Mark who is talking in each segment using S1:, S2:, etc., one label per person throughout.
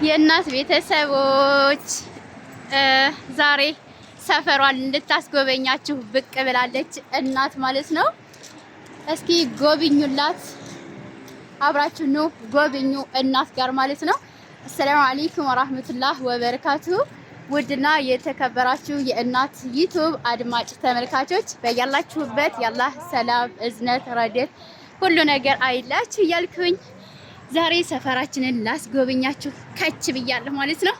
S1: የእናት ቤተሰቦች ዛሬ ሰፈሯን እንድታስጎበኛችሁ ብቅ ብላለች እናት ማለት ነው። እስኪ ጎብኙላት፣ አብራችሁ ነው ጎብኙ እናት ጋር ማለት ነው። አሰላሙ አለይኩም ወራህመቱላህ ወበረካቱ። ውድና የተከበራችሁ የእናት ዩቲዩብ አድማጭ ተመልካቾች በያላችሁበት ያላህ ሰላም፣ እዝነት፣ ረድኤት ሁሉ ነገር አይላችሁ እያልኩኝ ዛሬ ሰፈራችንን ላስጎበኛችሁ ከች ብያለሁ ማለት ነው።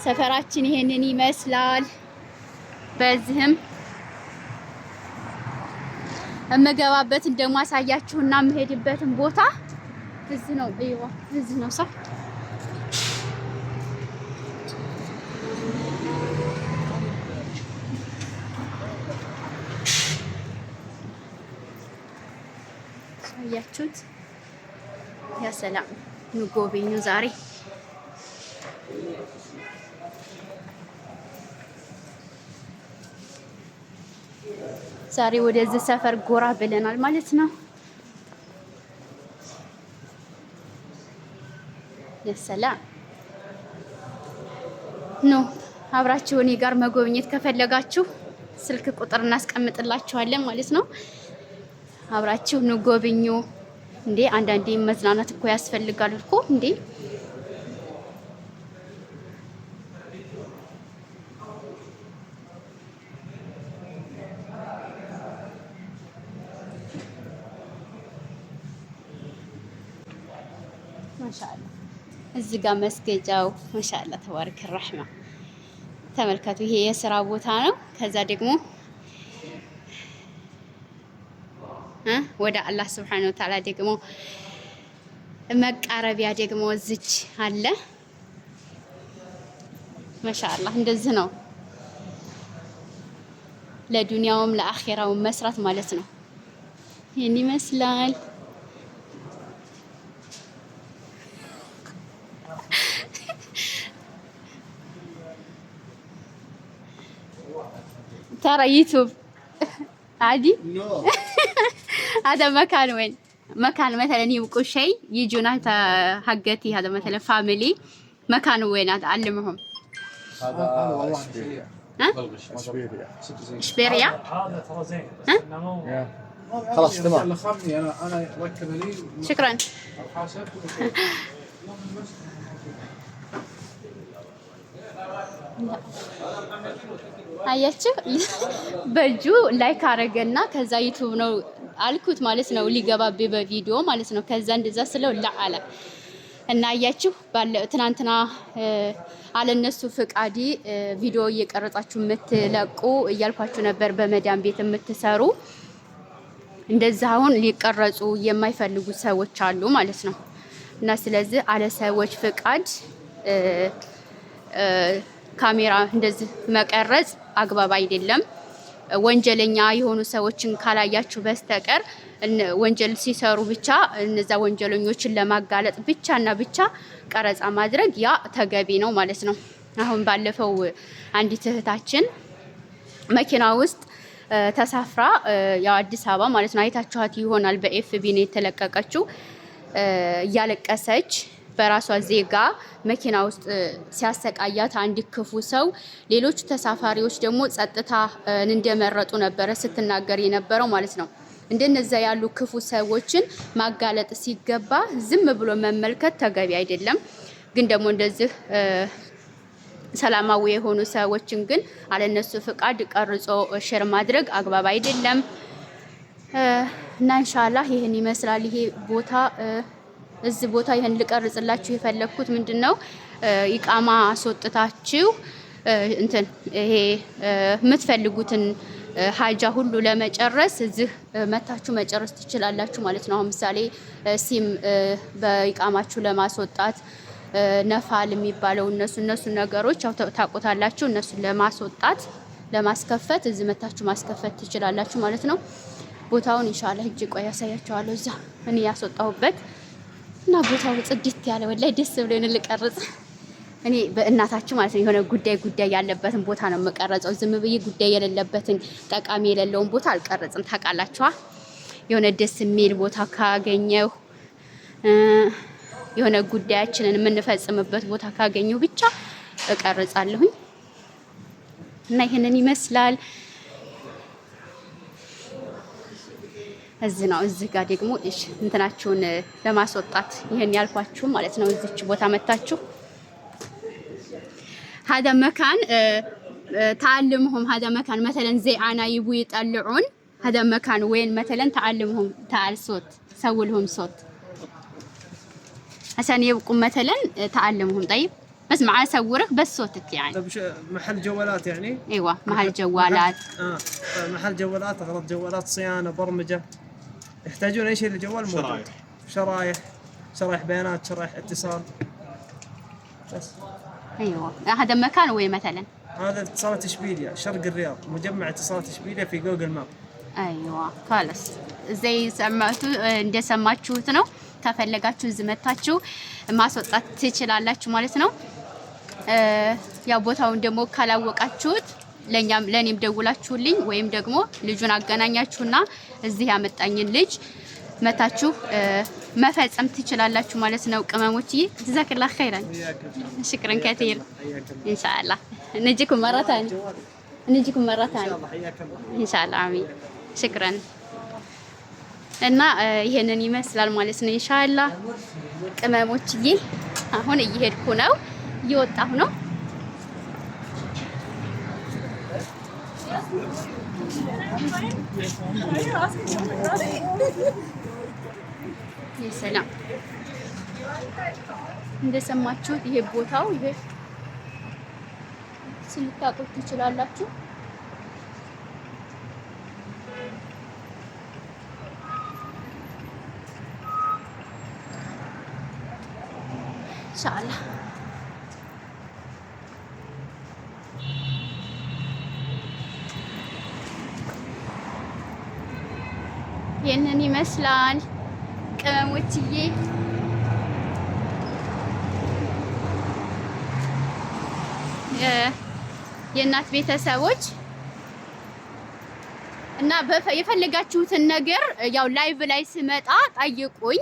S1: ሰፈራችን ይሄንን ይመስላል። በዚህም እመገባበትን ደግሞ አሳያችሁና የምሄድበትን ቦታ እዚህ ነው። አይዋ እዚህ ነው ሰው ያያችሁት። ያ ሰላም ንጎብኙ ዛሬ ወደዚህ ሰፈር ጎራ ብለናል ማለት ነው። ያ ሰላም ኑ አብራችሁ እኔ ጋር መጎብኘት ከፈለጋችሁ ስልክ ቁጥር እናስቀምጥላችኋለን ማለት ነው። አብራችሁ ንጎብኙ። እንዴ አንዳንዴ መዝናናት እኮ ያስፈልጋል እኮ እንዴ። ማሻአላ እዚህ ጋር መስገጃው ማሻአላ ተባረከ ረህማ። ተመልከቱ፣ ይሄ የስራ ቦታ ነው። ከዛ ደግሞ ወደ አላህ Subhanahu Wa Ta'ala ደግሞ መቃረቢያ ደግሞ እዚች አለ። ማሻአላህ እንደዚህ ነው ለዱንያውም ለአኺራውም መስራት ማለት ነው። ይሄን ይመስላል። ترى يوتيوب عادي هذا مكان وين؟ مكان مثلا يبقوا شيء يجونا حقتي هذا مثلا فاميلي مكان وين هذا علمهم.
S2: هذا
S1: ها؟ اشبيريا.
S2: هذا ترى زين.
S1: ها؟
S2: خلاص تمام. انا ركب لي.
S1: شكرا. አያችሁ በእጁ ላይክ አረገና ከዛ ዩቲዩብ ነው አልኩት ማለት ነው ሊገባቤ በቪዲዮ ማለት ነው። ከዛ እንደዛ ስለው ለአለ እና አያችሁ ትናንትና አለነሱ ፍቃዲ ቪዲዮ እየቀረጻችሁ የምትለቁ እያልኳችሁ ነበር። በመዳም ቤት የምትሰሩ እንደዛ አሁን ሊቀረጹ የማይፈልጉ ሰዎች አሉ ማለት ነው። እና ስለዚህ አለ ሰዎች ፍቃድ ካሜራ እንደዚህ መቀረጽ አግባብ አይደለም። ወንጀለኛ የሆኑ ሰዎችን ካላያችሁ በስተቀር ወንጀል ሲሰሩ ብቻ እነዛ ወንጀለኞችን ለማጋለጥ ብቻና ብቻ ቀረጻ ማድረግ ያ ተገቢ ነው ማለት ነው። አሁን ባለፈው አንዲት እህታችን መኪና ውስጥ ተሳፍራ ያው አዲስ አበባ ማለት ነው አይታችኋት ይሆናል። በኤፍቢ ነው የተለቀቀችው። እያለቀሰች በራሷ ዜጋ መኪና ውስጥ ሲያሰቃያት አንድ ክፉ ሰው፣ ሌሎች ተሳፋሪዎች ደግሞ ጸጥታ እንደመረጡ ነበረ ስትናገር የነበረው ማለት ነው። እንደነዛ ያሉ ክፉ ሰዎችን ማጋለጥ ሲገባ ዝም ብሎ መመልከት ተገቢ አይደለም። ግን ደግሞ እንደዚህ ሰላማዊ የሆኑ ሰዎችን ግን አለነሱ ፍቃድ ቀርጾ ሼር ማድረግ አግባብ አይደለም። እና ኢንሻአላህ ይሄን ይመስላል ይሄ ቦታ። እዚህ ቦታ ይሄን ልቀርጽላችሁ የፈለኩት ምንድነው ኢቃማ አስወጥታችሁ እንትን ይሄ የምትፈልጉትን ሀጃ ሁሉ ለመጨረስ እዚህ መታችሁ መጨረስ ትችላላችሁ ማለት ነው። አሁን ምሳሌ ሲም በኢቃማችሁ ለማስወጣት ነፋል የሚባለው እነሱ ነገሮች ያው ታቆታላችሁ። እነሱን ለማስወጣት ለማስከፈት እዚህ መታችሁ ማስከፈት ትችላላችሁ ማለት ነው። ቦታውን ኢንሻአላህ እጅ ቆይ ያሳያችኋለሁ። እዛ እኔ ያስወጣሁበት እና ቦታው ጽድት ያለ ወላይ ደስ ብሎኝ ልቀርጽ። እኔ በእናታችሁ ማለት ነው የሆነ ጉዳይ ያለበትን ቦታ ነው የምቀርጸው። ዝም ብዬ ጉዳይ የሌለበትን ጠቃሚ የሌለውን ቦታ አልቀርጽም። ታውቃላችሁ የሆነ ደስ የሚል ቦታ ካገኘው የሆነ ጉዳያችንን የምንፈጽምበት ቦታ ካገኘሁ ብቻ እቀርጻለሁኝ እና ይሄንን ይመስላል። እዚህ ነው። እዚህ ጋር ደግሞ እንትናችሁን ለማስወጣት ይሄን ያልኳችሁ ማለት ነው። እዚች ቦታ መታችሁ هذا مكان تعلمهم، هذا مكان مثلا زي أنا يبوا يطلعون، هذا مكان وين مثلا تعلمهم تعال صوت، سوي لهم صوت عشان يبقوا مثلا تعلمهم. طيب بس معاه أصورك بس صوتك يعني.
S3: طيب محل جوالات يعني؟
S1: ايوه محل جوالات.
S3: محل جوالات، اغراض جوالات، صيانه، برمجه، يحتاجون اي شيء للجوال موجود. شرايح بيانات، شرايح اتصال بس.
S1: ايوه هذا مكان وين مثلا؟
S3: هذا اتصالات اشبيليا، شرق الرياض، مجمع اتصالات اشبيليا في جوجل ماب.
S1: ايوه خلاص زي سمعتوا እንደሰማችሁት ነው። ከፈለጋችሁ ዝመታችሁ ማስወጣት ትችላላችሁ ማለት ነው። ያው ቦታውን ደግሞ ካላወቃችሁት ለኔም ደውላችሁልኝ ወይም ደግሞ ልጁን አገናኛችሁና እዚህ ያመጣኝን ልጅ መታችሁ መፈጸም ትችላላችሁ ማለት ነው። ቅመሞችዬ ጀዛከላህ ኸይራን ሽክራን ከቲር ኢንሻአላህ نجيكم مرة ثانية ኢንሻአላህ አሚን ሽክራን። እና ይሄንን ይመስላል ማለት ነው ኢንሻአላህ ቅመሞችዬ። አሁን እየሄድኩ ነው፣ እየወጣሁ ነው። ሰላም እንደሰማችሁት ይሄ ቦታው ይሄ ስልታቆት ትችላላችሁ። ኢንሻአላህ ይሄንን ይመስላል ቅመሞችዬ። የእናት ቤተሰቦች እና የፈለጋችሁትን ነገር ያው ላይቭ ላይ ስመጣ ጠይቁኝ።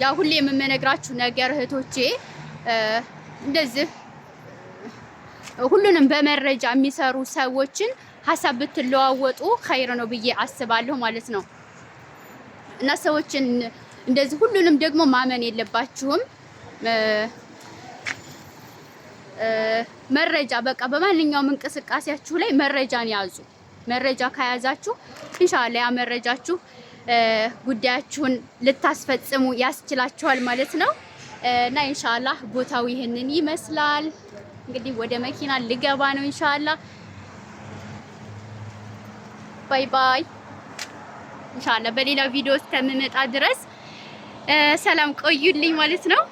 S1: ያው ሁሌ የምነግራችሁ ነገር እህቶቼ እንደዚህ ሁሉንም በመረጃ የሚሰሩ ሰዎችን ሀሳብ ብትለዋወጡ ኸይር ነው ብዬ አስባለሁ ማለት ነው። እና ሰዎችን እንደዚህ ሁሉንም ደግሞ ማመን የለባችሁም። መረጃ በቃ በማንኛውም እንቅስቃሴያችሁ ላይ መረጃን ያዙ። መረጃ ከያዛችሁ ኢንሻአላህ ያ መረጃችሁ ጉዳያችሁን ልታስፈጽሙ ያስችላችኋል ማለት ነው። እና ኢንሻአላህ ቦታው ይሄንን ይመስላል። እንግዲህ ወደ መኪና ልገባ ነው ኢንሻአላህ። ባይ ባይ ኢንሻአላህ። በሌላ ቪዲዮ እስከምመጣ ድረስ ሰላም ቆዩልኝ ማለት ነው።